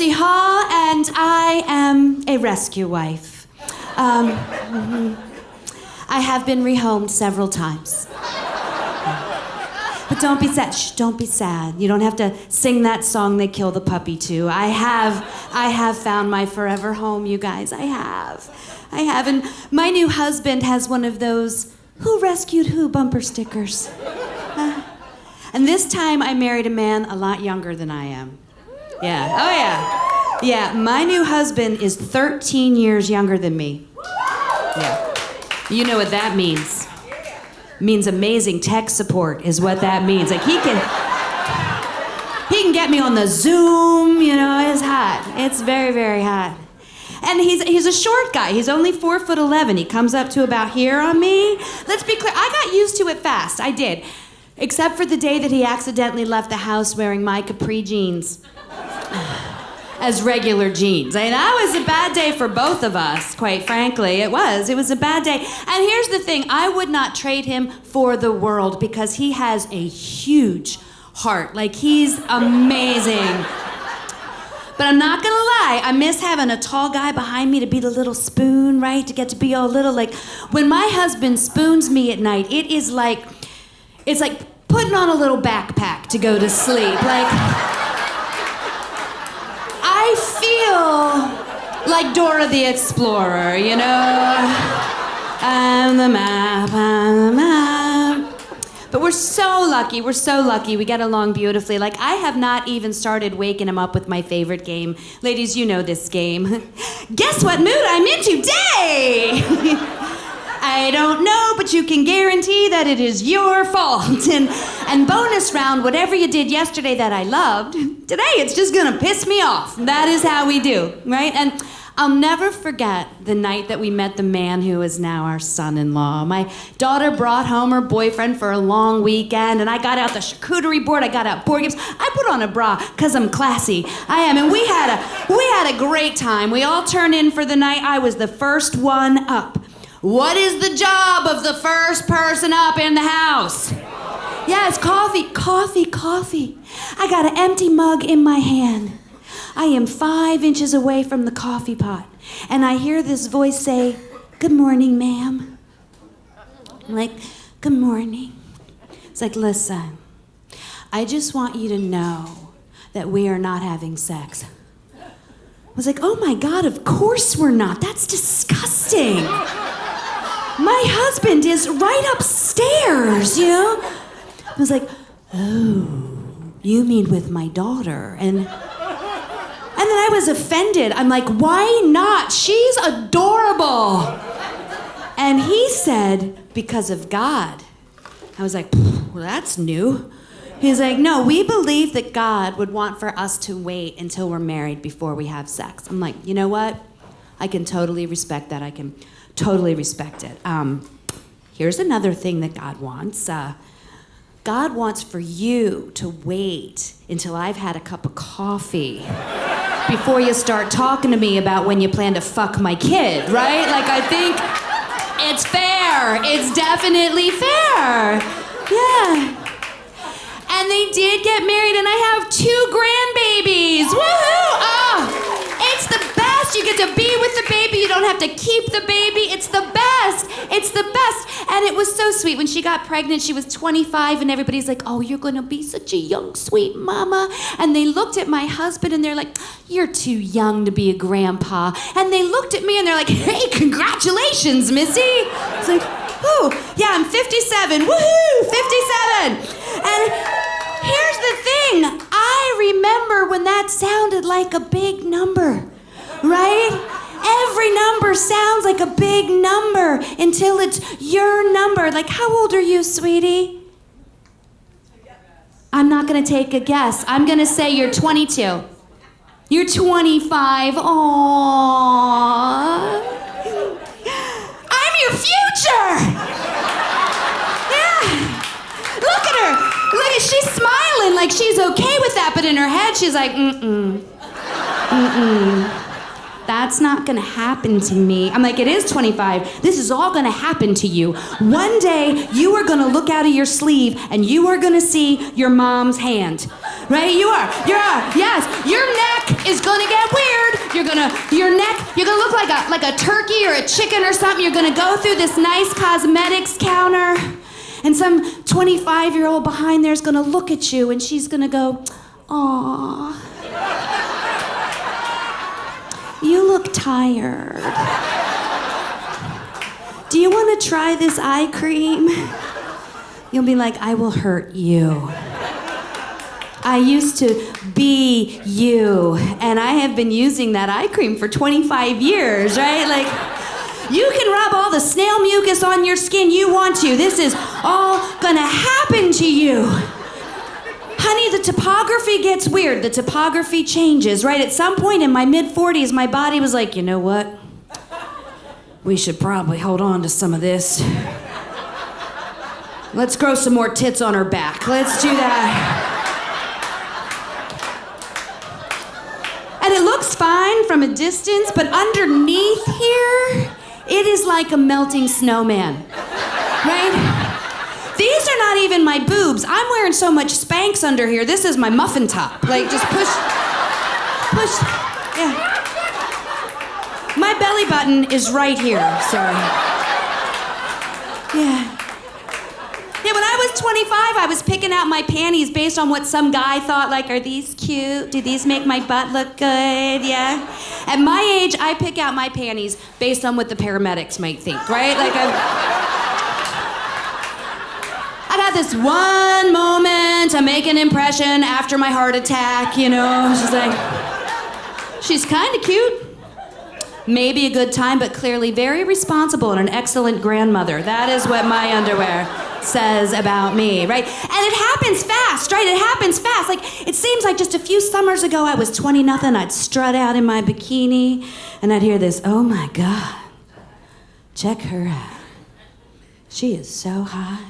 Missy Hall, and I am a rescue wife. I have been rehomed several times. But don't be sad. Shh, don't be sad. You don't have to sing that song they kill the puppy to. I have found my forever home, you guys. I have. And my new husband has one of those "Who rescued who" bumper stickers. And this time I married a man a lot younger than I am. Yeah. Oh, yeah. Yeah, my new husband is 13 years younger than me. Yeah. You know what that means. It means amazing tech support is what that means. Like, he can get me on the Zoom, you know, it's hot. It's very, very hot. And he's a short guy. He's only 4'11". He comes up to about here on me. Let's be clear, I got used to it fast. I did. Except for the day that he accidentally left the house wearing my capri jeans as regular jeans. I mean, that was a bad day for both of us, quite frankly. It was a bad day. And here's the thing, I would not trade him for the world because he has a huge heart. Like, he's amazing. But I'm not gonna lie, I miss having a tall guy behind me to be the little spoon, right? To get to be all little. Like, when my husband spoons me at night, it's like putting on a little backpack to go to sleep. Like, I feel like Dora the Explorer, you know? I'm the map. But we're so lucky, we get along beautifully. Like, I have not even started waking him up with my favorite game. Ladies, you know this game. Guess what mood I'm in today? I don't know, but you can guarantee that it is your fault. And bonus round, whatever you did yesterday that I loved, today it's just gonna piss me off. That is how we do, right? And I'll never forget the night that we met the man who is now our son-in-law. My daughter brought home her boyfriend for a long weekend, and I got out the charcuterie board, I got out board games. I put on a bra, because I'm classy. I am, and we had a great time. We all turned in for the night. I was the first one up. What is the job of the first person up in the house? Yes, coffee. I got an empty mug in my hand. I am 5 inches away from the coffee pot, and I hear this voice say, "Good morning, ma'am." I'm like, "Good morning." It's like, "Listen, I just want you to know that we are not having sex." I was like, "Oh my God, of course we're not. That's disgusting. My husband is right upstairs, you know?" I was like, "Oh, you mean with my daughter?" And then I was offended. I'm like, "Why not? She's adorable." And he said, "Because of God." I was like, "Well, that's new." He's like, "No, we believe that God would want for us to wait until we're married before we have sex." I'm like, "You know what? I can totally respect that. I can totally respect it. Here's another thing that God wants. God wants for you to wait until I've had a cup of coffee before you start talking to me about when you plan to fuck my kid, right? Like, I think it's fair. It's definitely fair." Yeah. And they did get married, and I have 2 grandbabies. Woohoo! Oh, it's the best. You get to be with the baby. You don't have to keep the baby. It's the best. It's the best. And it was so sweet. When she got pregnant, she was 25, and everybody's like, "Oh, you're going to be such a young, sweet mama." And they looked at my husband, and they're like, "You're too young to be a grandpa." And they looked at me, and they're like, "Hey, congratulations, Missy." It's like, "Oh, yeah, I'm 57. Woohoo, 57. And here's the thing. I remember when that sounded like a big number, right? Every number sounds like a big number until it's your number. Like, how old are you, sweetie? I'm not gonna take a guess. I'm gonna say you're 22. You're 25. Aww. I'm your future. Yeah. Look at her. Look at, she's smiling like she's okay with that, but in her head she's like, that's not gonna happen to me. I'm like, it is 25. This is all gonna happen to you. One day, you are gonna look out of your sleeve and you are gonna see your mom's hand. right? You are. Yes. Your neck is gonna get weird. You're gonna look like a turkey or a chicken or something. You're gonna go through this nice cosmetics counter, and some 25-year-old behind there is gonna look at you, and she's gonna go, "Aw, you look tired. Do you want to try this eye cream?" You'll be like, "I will hurt you. I used to be you, and I have been using that eye cream for 25 years, right? Like, you can rub all the snail mucus on your skin you want to. This is all gonna happen to you." Honey, the topography gets weird. The topography changes, right? At some point in my mid-40s, my body was like, "You know what? We should probably hold on to some of this. Let's grow some more tits on her back. Let's do that." And it looks fine from a distance, but underneath here, it is like a melting snowman, right? These are not even my boobs. I'm wearing so much Spanx under here. This is my muffin top. Like, just push, yeah. My belly button is right here, sorry. Yeah. Yeah, when I was 25, I was picking out my panties based on what some guy thought, like, are these cute? Do these make my butt look good? Yeah. At my age, I pick out my panties based on what the paramedics might think, right? Like, I got this one moment to make an impression after my heart attack, you know? She's like, she's kind of cute. Maybe a good time, but clearly very responsible and an excellent grandmother. That is what my underwear says about me, right? And it happens fast, right? It happens fast. Like, it seems like just a few summers ago, I was 20-nothing, I'd strut out in my bikini, and I'd hear this, "Oh my God, check her out. She is so hot."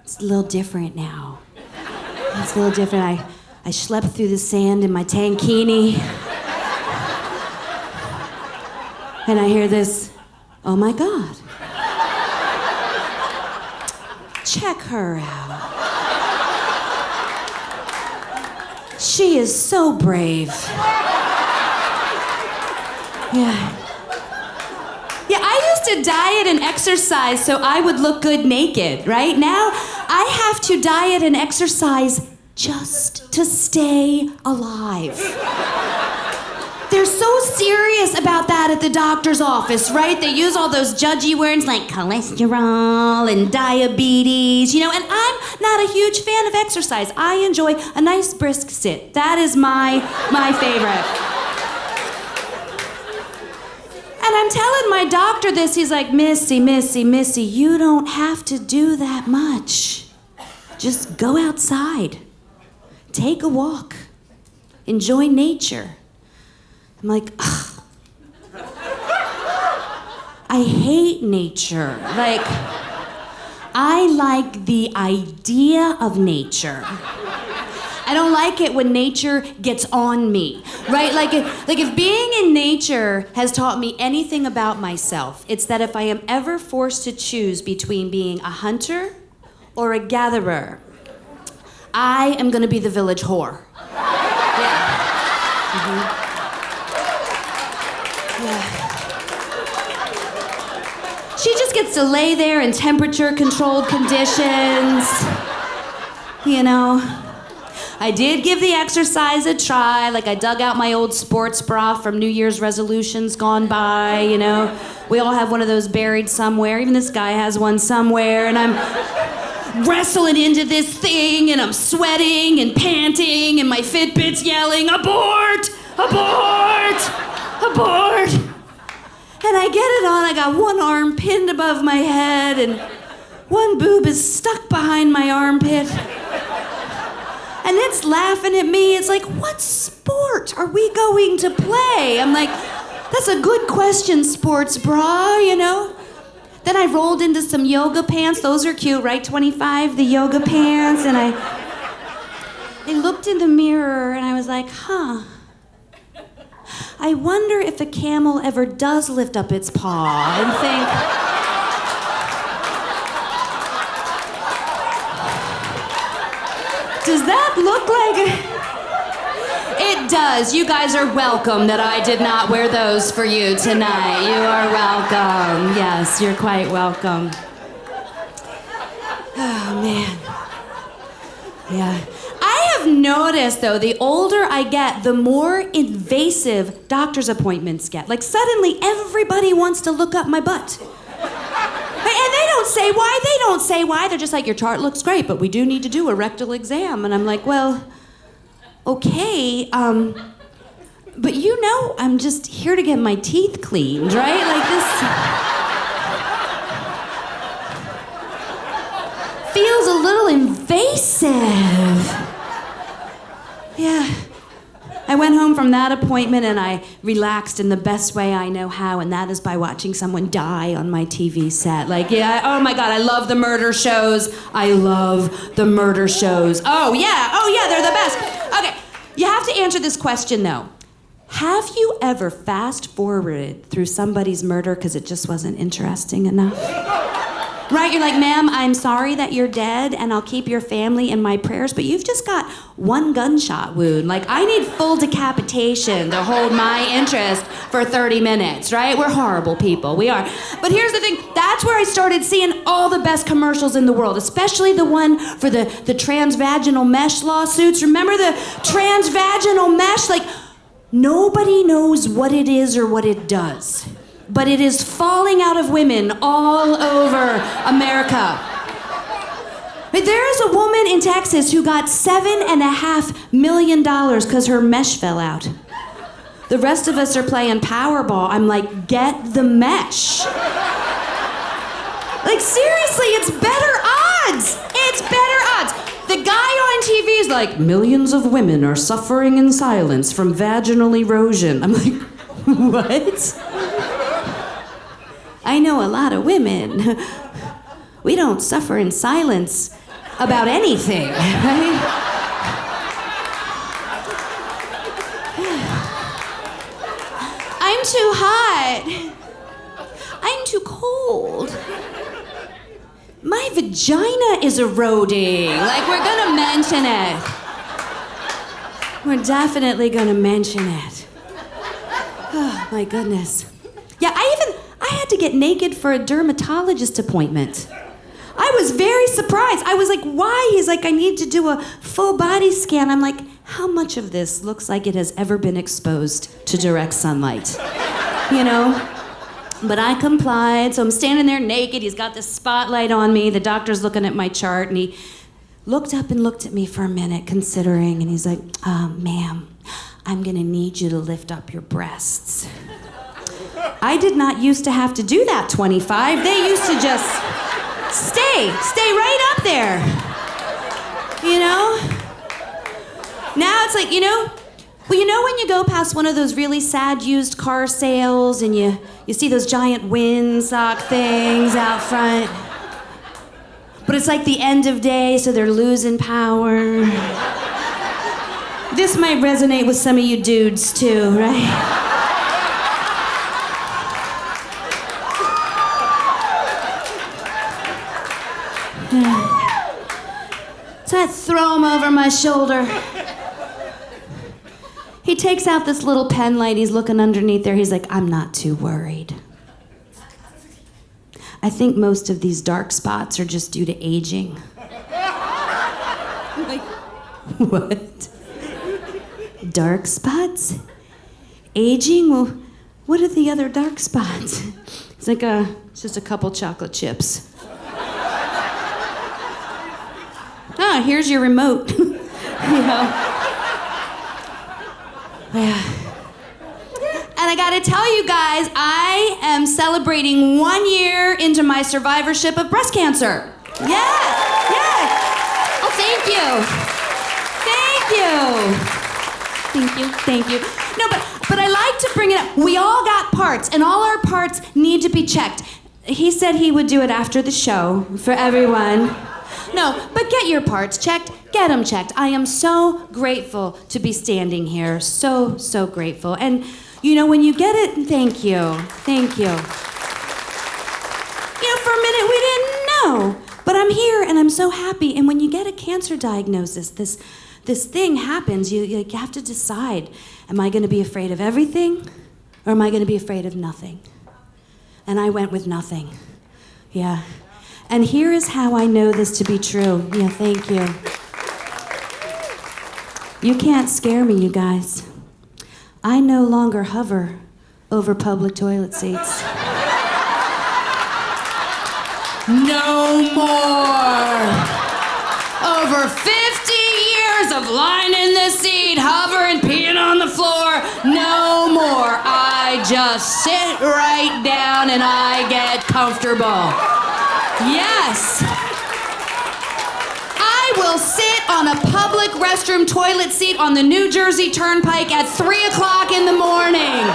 It's a little different now. It's a little different. I schlepped through the sand in my tankini. And I hear this, "Oh my God. Check her out. She is so brave." Yeah. Yeah, I used to diet and exercise so I would look good naked, right? Now, I have to diet and exercise just to stay alive. They're so serious about that at the doctor's office, right? They use all those judgy words like cholesterol and diabetes, you know, and I'm not a huge fan of exercise. I enjoy a nice brisk sit. That is my favorite. And I'm telling my doctor this, he's like, Missy, you don't have to do that much. Just go outside. Take a walk. Enjoy nature. I'm like, ugh. I hate nature. Like, I like the idea of nature. I don't like it when nature gets on me, right? Like if being in nature has taught me anything about myself, it's that if I am ever forced to choose between being a hunter or a gatherer, I am gonna be the village whore. Yeah. Mm-hmm. Yeah. She just gets to lay there in temperature-controlled conditions, you know. I did give the exercise a try, like I dug out my old sports bra from New Year's resolutions gone by, you know. We all have one of those buried somewhere, even this guy has one somewhere, and I'm wrestling into this thing, and I'm sweating and panting, and my Fitbit's yelling, abort, abort, abort. And I get it on, I got one arm pinned above my head, and one boob is stuck behind my armpit. And it's laughing at me. It's like, what sport are we going to play? I'm like, that's a good question, sports bra, you know? Then I rolled into some yoga pants. Those are cute, right? 25, the yoga pants. And I looked in the mirror and I was like, huh. I wonder if a camel ever does lift up its paw and think, Does that look like... It does. You guys are welcome that I did not wear those for you tonight. You are welcome. Yes, you're quite welcome. Oh, man. Yeah. I have noticed, though, the older I get, the more invasive doctor's appointments get. Like, suddenly, everybody wants to look up my butt. And they don't say why. They don't say why. They're just like, your chart looks great, but we do need to do a rectal exam. And I'm like, well... okay, but you know, I'm just here to get my teeth cleaned, right? Like this feels a little invasive. Yeah. I went home from that appointment and I relaxed in the best way I know how, and that is by watching someone die on my TV set. Like, yeah, oh my God, I love the murder shows. I love the murder shows. Oh yeah, they're the best. Okay, you have to answer this question though. Have you ever fast-forwarded through somebody's murder because it just wasn't interesting enough? Right, you're like, ma'am, I'm sorry that you're dead and I'll keep your family in my prayers, but you've just got one gunshot wound. Like, I need full decapitation to hold my interest for 30 minutes, right? We're horrible people, we are. But here's the thing, that's where I started seeing all the best commercials in the world, especially the one for the transvaginal mesh lawsuits. Remember the transvaginal mesh? Like, nobody knows what it is or what it does, but it is falling out of women all over America. But there is a woman in Texas who got $7.5 million because her mesh fell out. The rest of us are playing Powerball. I'm like, get the mesh. Like, seriously, it's better odds. It's better odds. The guy on TV is like, millions of women are suffering in silence from vaginal erosion. I'm like, what? I know a lot of women. We don't suffer in silence about anything, right? I'm too hot. I'm too cold. My vagina is eroding. Like, we're gonna mention it. We're definitely gonna mention it. Oh, my goodness. Yeah, I had to get naked for a dermatologist appointment. I was very surprised. I was like, why? He's like, I need to do a full body scan. I'm like, how much of this looks like it has ever been exposed to direct sunlight? You know? But I complied, so I'm standing there naked. He's got this spotlight on me. The doctor's looking at my chart, and he looked up and looked at me for a minute, considering, and he's like, ma'am, I'm gonna need you to lift up your breasts. I did not used to have to do that, 25. They used to just stay right up there. You know? Now it's like, you know when you go past one of those really sad used car sales and you see those giant windsock things out front? But it's like the end of day, so they're losing power. This might resonate with some of you dudes too, right? So I throw him over my shoulder. He takes out this little pen light. He's looking underneath there. He's like, I'm not too worried. I think most of these dark spots are just due to aging. I'm like, what? Dark spots? Aging? Well, what are the other dark spots? It's like it's just a couple chocolate chips. Ah, here's your remote. You know? Yeah. And I gotta tell you guys, I am celebrating 1 year into my survivorship of breast cancer. Yeah. Oh, thank you. No, but I like to bring it up. We all got parts, and all our parts need to be checked. He said he would do it after the show for everyone. No, but get your parts checked. Get them checked. I am so grateful to be standing here. So, so grateful. And, you know, when you get it, thank you. You know, for a minute we didn't know. But I'm I'm here and I'm so happy. And when you get a cancer diagnosis, this thing happens. You have to decide, am I going to be afraid of everything or am I going to be afraid of nothing? And I went with nothing. Yeah. And here is how I know this to be true. Yeah, thank you. You can't scare me, you guys. I no longer hover over public toilet seats. No more. Over 50 years of lying in the seat, hovering, peeing on the floor. No more. I just sit right down and I get comfortable. Yes. I will sit on a public restroom toilet seat on the New Jersey Turnpike at 3 o'clock in the morning.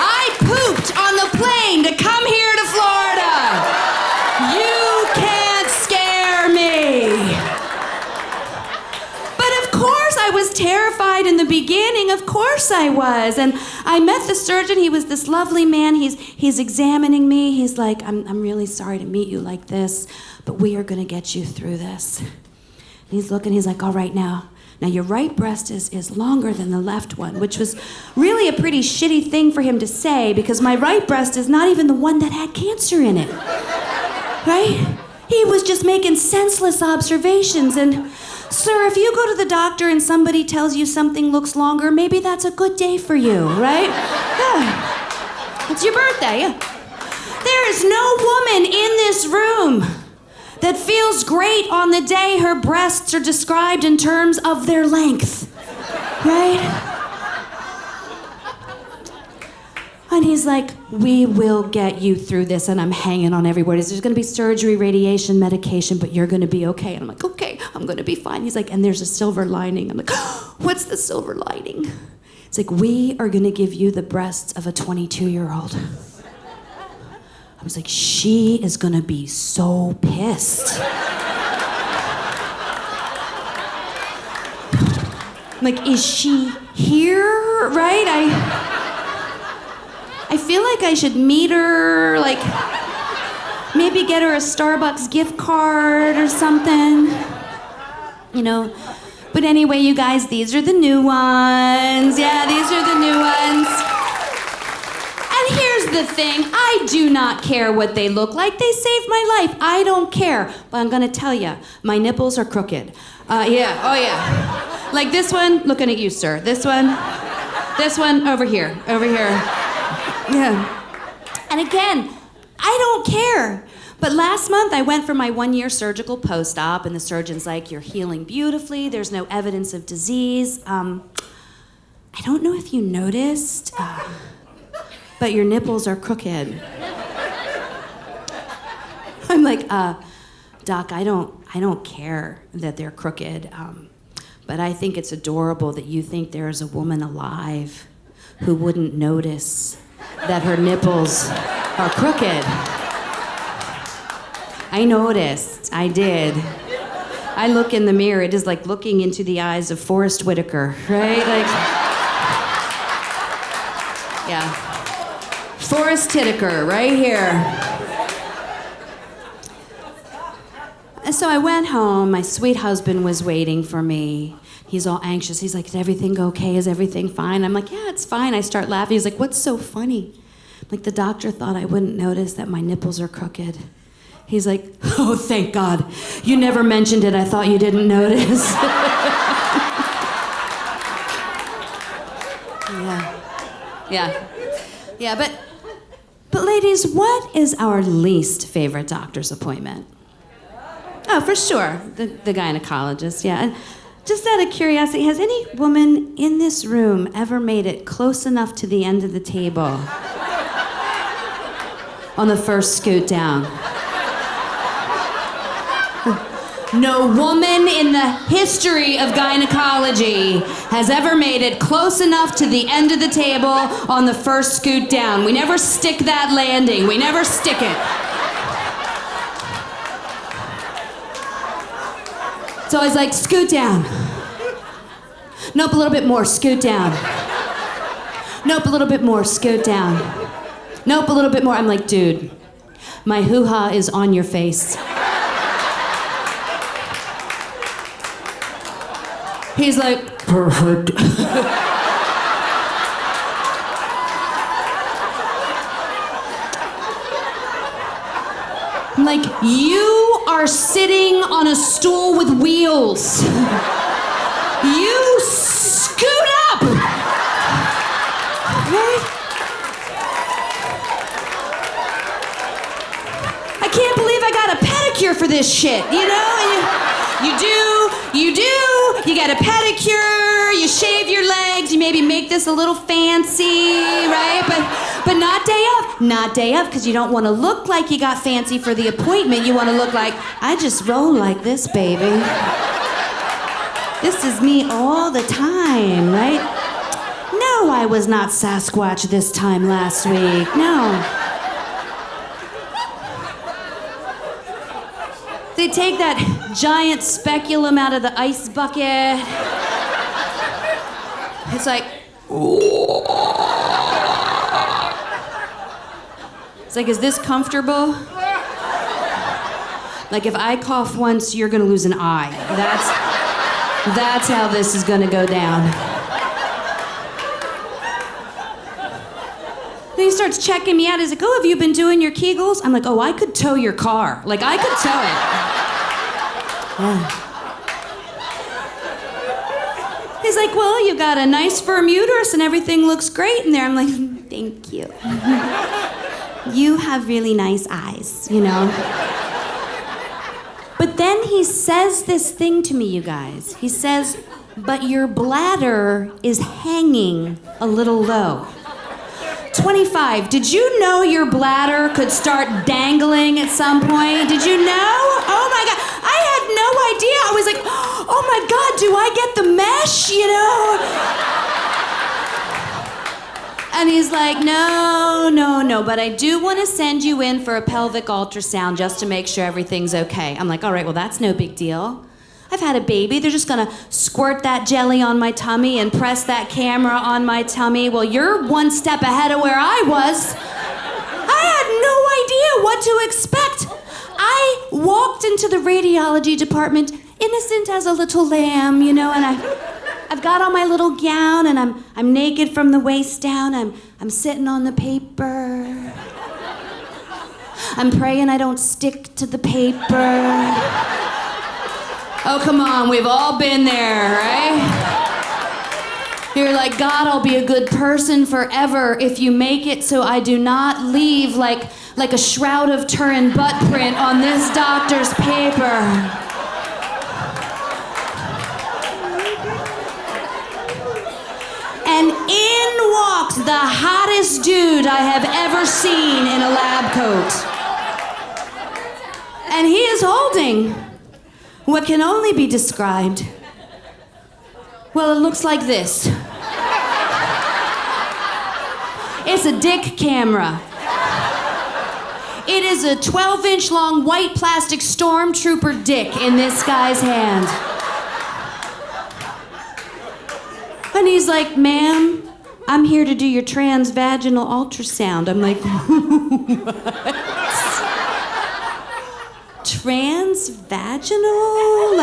I pooped on the plane to come here to Florida. You can't scare me. But of course I was terrified in the beginning. Of course I was. And I met the surgeon. He was this lovely man. He's examining me. He's like, I'm really sorry to meet you like this, but we are going to get you through this. And he's looking. He's like, all right, now your right breast is longer than the left one, which was really a pretty shitty thing for him to say because my right breast is not even the one that had cancer in it. Right? He was just making senseless observations. And, sir, if you go to the doctor and somebody tells you something looks longer, maybe that's a good day for you, right? Yeah. It's your birthday, yeah. There is no woman in this room that feels great on the day her breasts are described in terms of their length, right? And he's like, we will get you through this. And I'm hanging on every word. There's going to be surgery, radiation, medication, but you're going to be okay. And I'm like, okay, I'm going to be fine. He's like, and there's a silver lining. I'm like, what's the silver lining? It's like, we are going to give you the breasts of a 22-year-old. I was like, she is going to be so pissed. I'm like, is she here? Right? I feel like I should meet her, like, maybe get her a Starbucks gift card or something. You know? But anyway, you guys, these are the new ones. Yeah, these are the new ones. And here's the thing. I do not care what they look like. They saved my life. I don't care. But I'm going to tell you, my nipples are crooked. Yeah, oh yeah. Like this one, looking at you, sir. This one over here. Yeah. And again, I don't care. But last month, I went for my 1-year surgical post-op, and the surgeon's like, you're healing beautifully. There's no evidence of disease. I don't know if you noticed, but your nipples are crooked. I'm like, Doc, I don't care that they're crooked, but I think it's adorable that you think there is a woman alive who wouldn't notice that her nipples are crooked. I noticed. I did. I look in the mirror. It is like looking into the eyes of Forrest Whitaker, right? Like, yeah. Forrest Whitaker, right here. And so I went home. My sweet husband was waiting for me. He's all anxious. He's like, is everything okay? Is everything fine? I'm like, yeah, it's fine. I start laughing. He's like, what's so funny? Like, the doctor thought I wouldn't notice that my nipples are crooked. He's like, oh, thank God. You never mentioned it. I thought you didn't notice. Yeah, but ladies, what is our least favorite doctor's appointment? Oh, for sure, the gynecologist, yeah. And just out of curiosity, has any woman in this room ever made it close enough to the end of the table on the first scoot down? No woman in the history of gynecology has ever made it close enough to the end of the table on the first scoot down. We never stick that landing. We never stick it. It's always like, scoot down. Nope, a little bit more, scoot down. Nope, a little bit more, scoot down. Nope, a little bit more. I'm like, dude, My hoo-ha is on your face. He's like, perfect. I'm like, you are sitting on a stool with wheels. You scoot up. Right? I can't believe I got a pedicure for this shit, you know? You get a pedicure, you shave your legs, you maybe make this a little fancy, right? But not day of. Not day of, because you don't want to look like you got fancy for the appointment. You want to look like, I just roll like this, baby. This is me all the time, right? No, I was not Sasquatch this time last week. No. They take that giant speculum out of the ice bucket. It's like, it's like, is this comfortable? Like, if I cough once, you're gonna lose an eye. That's how this is gonna go down. Then he starts checking me out. He's like, oh, have you been doing your Kegels? I'm like, oh, I could tow your car. Like, I could tow it. Yeah. He's like, well, you got a nice firm uterus and everything looks great in there. I'm like, thank you. You have really nice eyes, you know? But then he says this thing to me, you guys. He says, but your bladder is hanging a little low. 25, did you know your bladder could start dangling at some point? Did you know? Oh my God, I had no idea. I was like, oh my God, do I get the mesh, you know? And he's like, no, but I do want to send you in for a pelvic ultrasound just to make sure everything's okay. I'm like, all right, well, that's no big deal. I've had a baby. They're just gonna squirt that jelly on my tummy and press that camera on my tummy. Well, you're one step ahead of where I was. I had no idea what to expect. I walked into the radiology department innocent as a little lamb, you know, and I've got on my little gown and I'm naked from the waist down. I'm sitting on the paper. I'm praying I don't stick to the paper. Oh, come on, we've all been there, right? You're like, God, I'll be a good person forever if you make it so I do not leave like a shroud of Turin butt print on this doctor's paper. And in walks the hottest dude I have ever seen in a lab coat. And he is holding what can only be described, well, it looks like this. It's a dick camera. It is a 12-inch long white plastic stormtrooper dick in this guy's hand. And he's like, ma'am, I'm here to do your transvaginal ultrasound. I'm like, what? Transvaginal?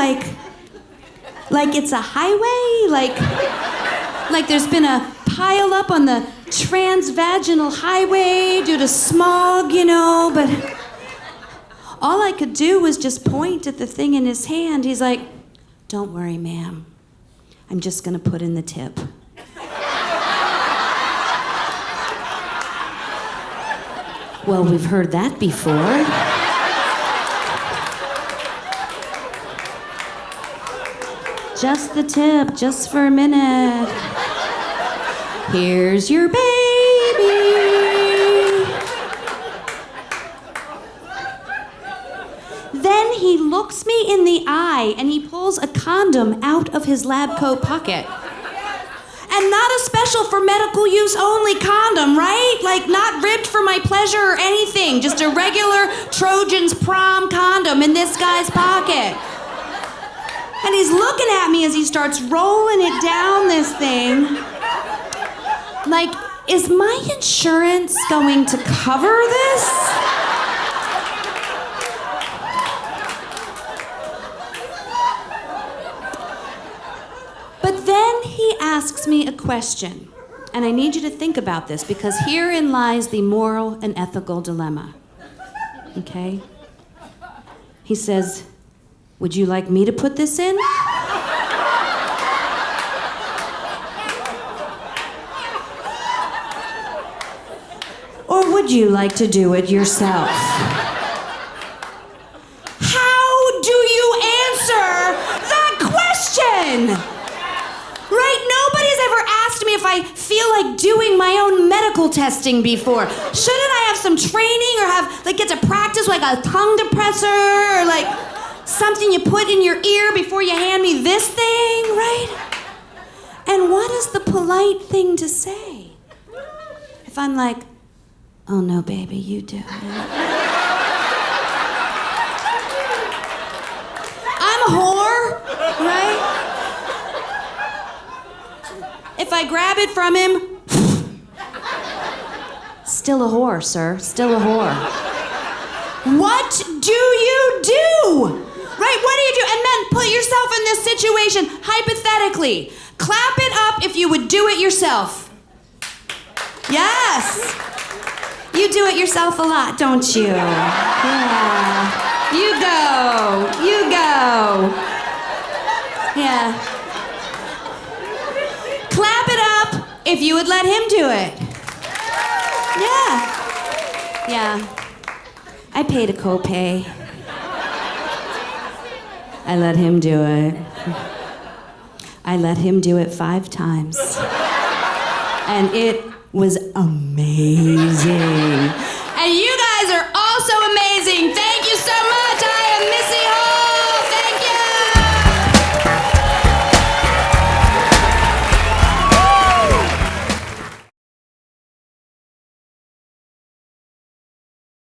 Like it's a highway? Like there's been a pile up on the transvaginal highway due to smog, you know, but all I could do was just point at the thing in his hand. He's like, don't worry, ma'am. I'm just gonna put in the tip. Well, we've heard that before. Just the tip, just for a minute. Here's your baby. Then he looks me in the eye and he pulls a condom out of his lab coat pocket. And not a special for medical use only condom, right? Like not ribbed for my pleasure or anything. Just a regular Trojan's prom condom in this guy's pocket. And he's looking at me as he starts rolling it down this thing. Like, is my insurance going to cover this? asks me a question, and I need you to think about this because herein lies the moral and ethical dilemma. Okay? He says, "Would you like me to put this in?" Or would you like to do it yourself? How do you answer that question? Right? Nobody's ever asked me if I feel like doing my own medical testing before. Shouldn't I have some training or get to practice like a tongue depressor or like something you put in your ear before you hand me this thing, right? And what is the polite thing to say? If I'm like, "Oh no, baby, you do it." I'm a whore, right? If I grab it from him, still a whore, sir, still a whore. What do you do? Right, what do you do? And men, put yourself in this situation, hypothetically. Clap it up if you would do it yourself. Yes. You do it yourself a lot, don't you? Yeah. You go. Yeah. Clap it up if you would let him do it. Yeah. I paid a copay. I let him do it. I let him do it 5 times. And it was amazing. And you